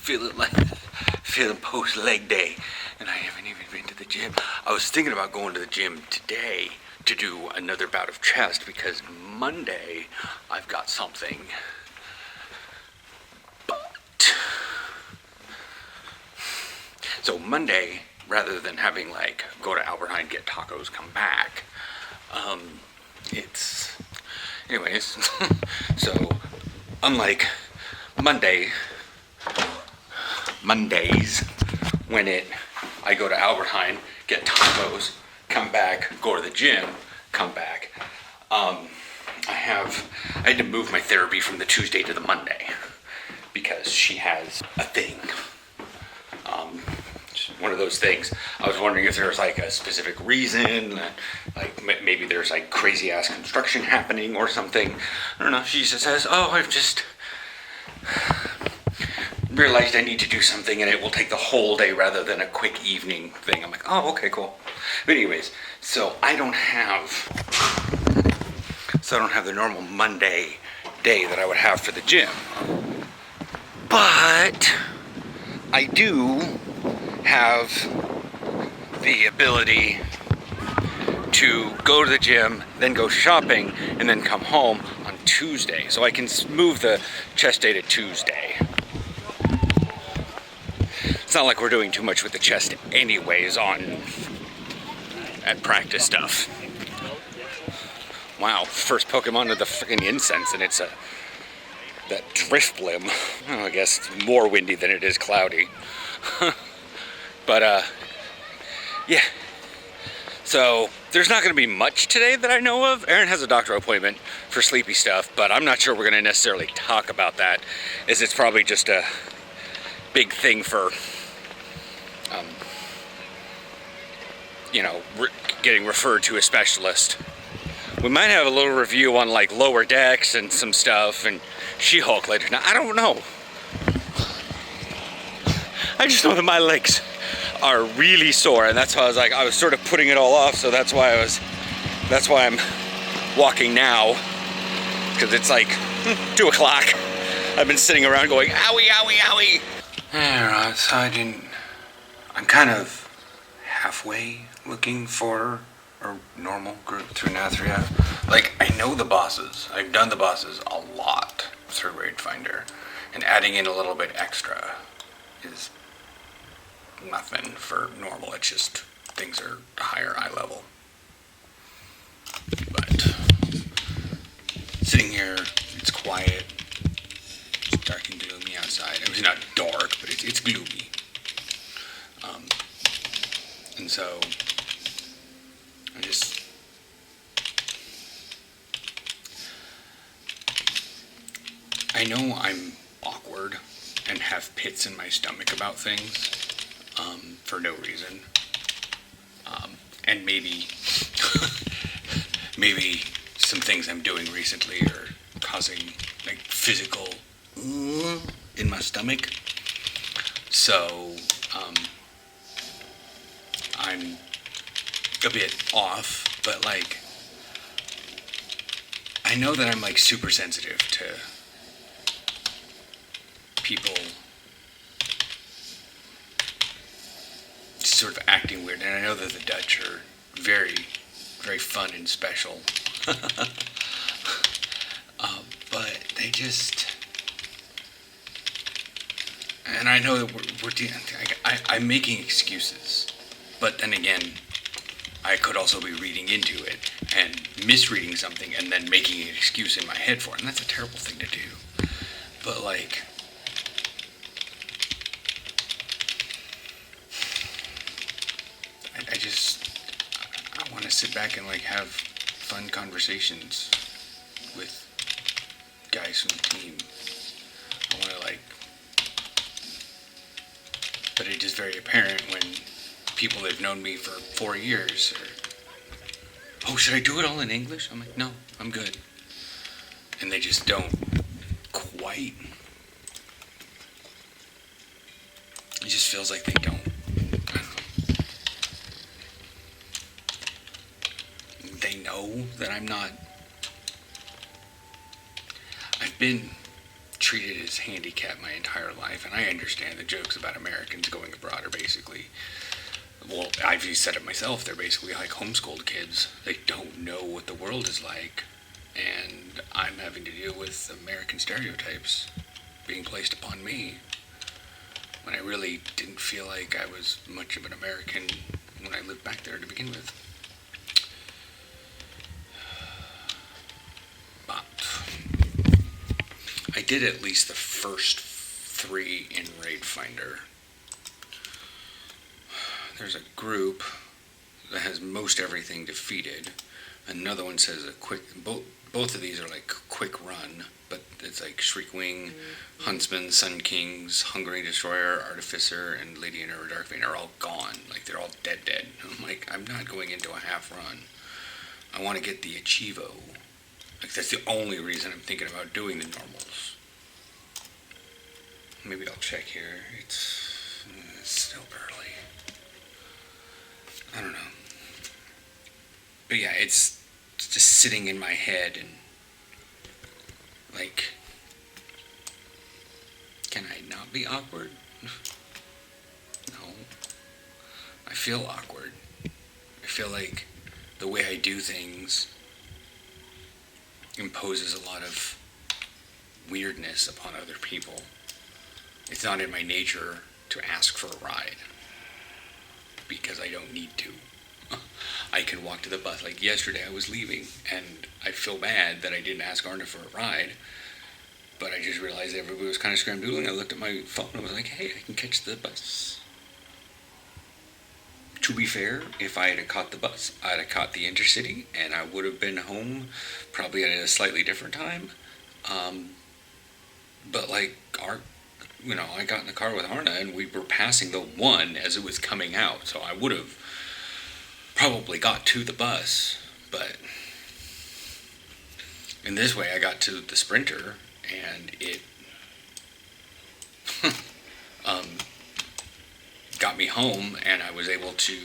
feeling post leg day, and I haven't even been to the gym. I was thinking about going to the gym today to do another bout of chest because Monday I've got something. But so Monday, rather than having like go to Albert Heijn, get tacos, come back, it's anyways. So unlike Mondays when I go to Albert Heijn, get tacos, come back, go to the gym, come back. I had to move my therapy from the Tuesday to the Monday because she has a thing. One of those things. I was wondering if there was like a specific reason, like maybe there's like crazy ass construction happening or something. I don't know. She just says, "Oh, I've just realized I need to do something and it will take the whole day rather than a quick evening thing." I'm like, "Oh, okay, cool." But anyways, so I don't have the normal Monday day that I would have for the gym. But I do have the ability to go to the gym, then go shopping, and then come home on Tuesday. So I can move the chest day to Tuesday. It's not like we're doing too much with the chest anyways at practice stuff. Wow, first Pokemon of the freaking incense, and it's that Drifblim. Oh, I guess it's more windy than it is cloudy. But yeah. So there's not going to be much today that I know of. Erin has a doctor appointment for sleepy stuff, but I'm not sure we're going to necessarily talk about that, as it's probably just a big thing for, getting referred to a specialist. We might have a little review on like Lower Decks and some stuff and She-Hulk later. Now, I don't know. I just know that my legs are really sore, and that's why I was sort of putting it all off. So that's why I'm walking now, because it's like 2 o'clock. I've been sitting around going owie, owie, owie. Alright, so I'm kind of halfway looking for a normal group through Nathria. Like, I know the bosses. I've done the bosses a lot through Raid Finder, and adding in a little bit extra is nothing for normal. It's just things are higher eye level. But sitting here, it's quiet, it's dark and gloomy outside. It was not dark, but it's gloomy. And so I know I'm awkward and have pits in my stomach about things. For no reason, and maybe some things I'm doing recently are causing like physical in my stomach. So I'm a bit off, but like I know that I'm like super sensitive to people sort of acting weird, and I know that the Dutch are very, very fun and special. But they just, and I know that I'm making excuses, but then again, I could also be reading into it and misreading something and then making an excuse in my head for it, and that's a terrible thing to do. But like, I want to sit back and like have fun conversations with guys from the team. I want to like, but it is very apparent when people that have known me for 4 years are, "Oh, should I do it all in English?" I'm like, "No, I'm good." And they just don't quite. It just feels like they don't. They know that I'm not. treated as handicapped my entire life, and I understand the jokes about Americans going abroad are basically, well, I've said it myself, they're basically like homeschooled kids. They don't know what the world is like, and I'm having to deal with American stereotypes being placed upon me when I really didn't feel like I was much of an American when I lived back there to begin with. But I did at least the first 3 in Raid Finder. There's a group that has most everything defeated. Another one says a quick, both of these are like quick run, but it's like Shriekwing, Huntsman, Sun Kings, Hungry Destroyer, Artificer, and Lady in her Dark Vein are all gone. Like, they're all dead. I'm like, I'm not going into a half run. I want to get the Achievo. Like, that's the only reason I'm thinking about doing the normals. Maybe I'll check here. It's still early. I don't know. But yeah, it's just sitting in my head and, like, can I not be awkward? No. I feel awkward. I feel like the way I do things imposes a lot of weirdness upon other people. It's not in my nature to ask for a ride, because I don't need to. I can walk to the bus. Like yesterday I was leaving and I feel bad that I didn't ask Arna for a ride, but I just realized everybody was kind of scramdoodling. I looked at my phone and I was like, hey, I can catch the bus. To be fair, if I had caught the bus, I'd have caught the Intercity and I would have been home probably at a slightly different time. But like I got in the car with Arna and we were passing the one as it was coming out, so I would have probably got to the bus, but in this way I got to the Sprinter and it got me home and I was able to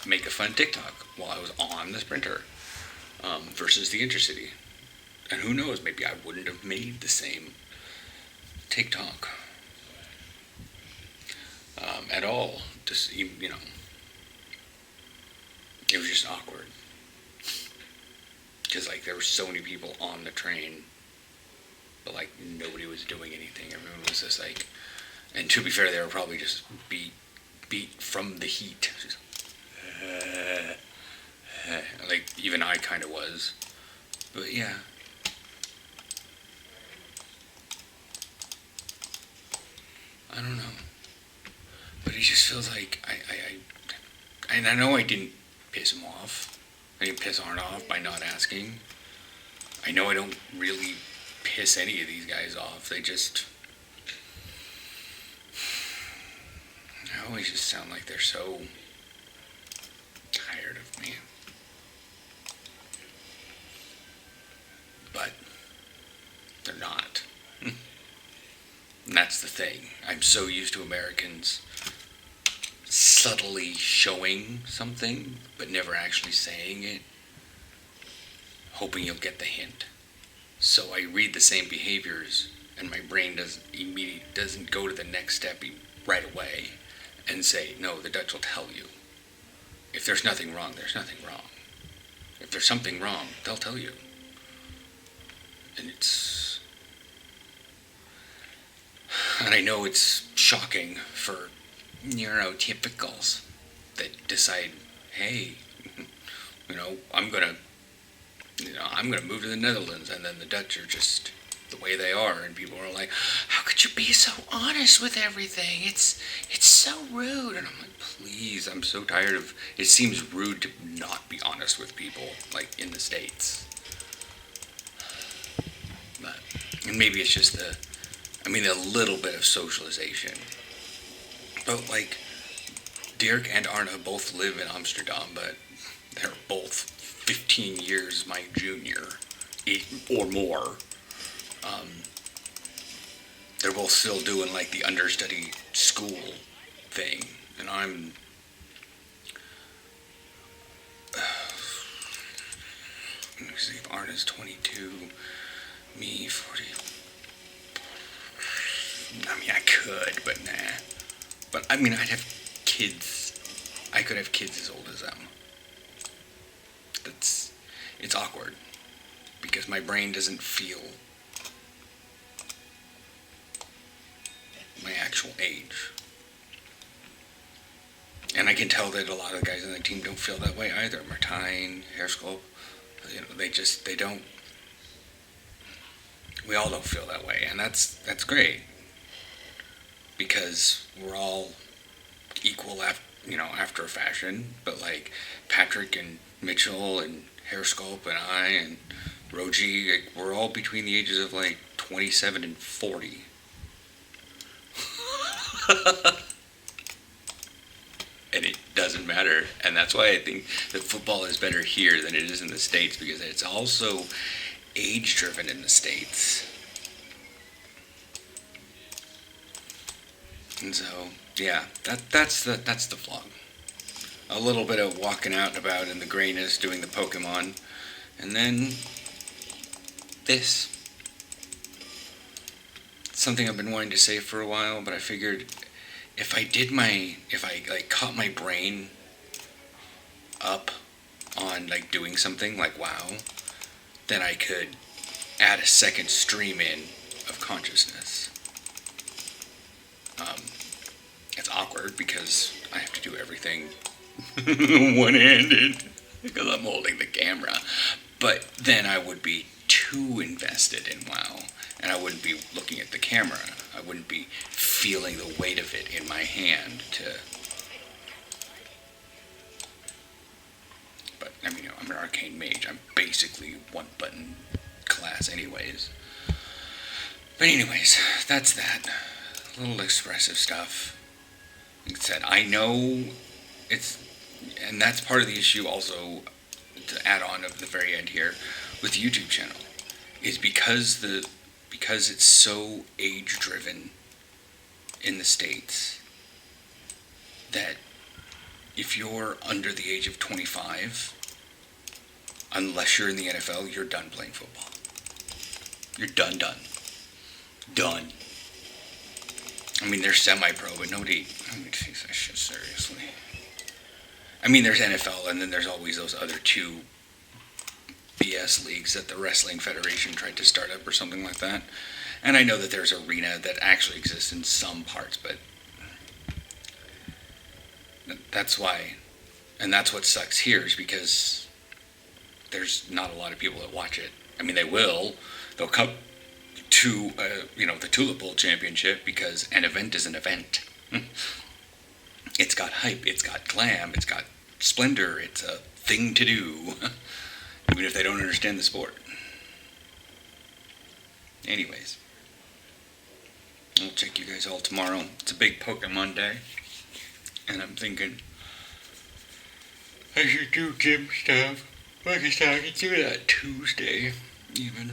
make a fun TikTok while I was on the Sprinter versus the Intercity. And who knows, maybe I wouldn't have made the same TikTok at all. Just, it was just awkward. Because, like, there were so many people on the train, but, like, nobody was doing anything. Everyone was just, like, and to be fair, they were probably just beat from the heat. Just, like, even I kind of was. But, yeah. I don't know. But it just feels like and I know I didn't piss him off. I didn't piss Arn off by not asking. I know I don't really piss any of these guys off. They always just sound like they're so tired of me. But they're not. And that's the thing. I'm so used to Americans subtly showing something, but never actually saying it, hoping you'll get the hint. So I read the same behaviors, and my brain doesn't go to the next step right away and say, no, the Dutch will tell you. If there's nothing wrong, there's nothing wrong. If there's something wrong, they'll tell you. And I know it's shocking for neurotypicals that decide, hey, I'm gonna move to the Netherlands, and then the Dutch are just the way they are, and people are like, how could you be so honest with everything? It's so rude. And I'm like, please, I'm so tired of, it seems rude to not be honest with people, like in the States. But, and maybe it's just a little bit of socialization. But like, Dirk and Arna both live in Amsterdam, but they're both 15 years my junior, or more. They're both still doing like the understudy school thing, and I'm let me see if Arna's 22, me 40. I mean, I could, but nah. But I mean, I'd have kids. I could have kids as old as them. It's awkward because my brain doesn't feel my actual age. And I can tell that a lot of the guys on the team don't feel that way either. Martine, Hairsculpt, they don't. We all don't feel that way, and that's great because we're all equal after a fashion. But like Patrick and Mitchell and Hairsculpt and I and Roji, like, we're all between the ages of like 27 and 40. And it doesn't matter. And that's why I think that football is better here than it is in the States, because it's also age driven in the States. And so, yeah, that's the vlog. A little bit of walking out and about in the grayness, doing the Pokemon, and then this. It's something I've been wanting to say for a while, but I figured if I caught my brain up on like doing something like WoW, then I could add a second stream in of consciousness. It's awkward because I have to do everything one-handed because I'm holding the camera, but then I would be too invested in WoW, and I wouldn't be looking at the camera. I wouldn't be feeling the weight of it in my hand But I mean, I'm an arcane mage. I'm basically one-button class, anyways. But anyways, that's that. A little expressive stuff. Like I said, I know and that's part of the issue also, to add on at the very end here, with the YouTube channel, is because it's so age driven in the States, that if you're under the age of 25, unless you're in the NFL, you're done playing football. You're done. I mean, they're semi-pro, but nobody takes that shit seriously. I mean, there's NFL, and then there's always those other two BS leagues that the Wrestling Federation tried to start up or something like that. And I know that there's Arena that actually exists in some parts, but that's why, and that's what sucks here, is because there's not a lot of people that watch it. I mean, they'll come to, the Tulip Bowl Championship because an event is an event. It's got hype, it's got glam, it's got splendor, it's a thing to do, even if they don't understand the sport. Anyways, I'll check you guys all tomorrow. It's a big Pokemon day, and I'm thinking I should do gym stuff. Like I said, I could do that Tuesday, even.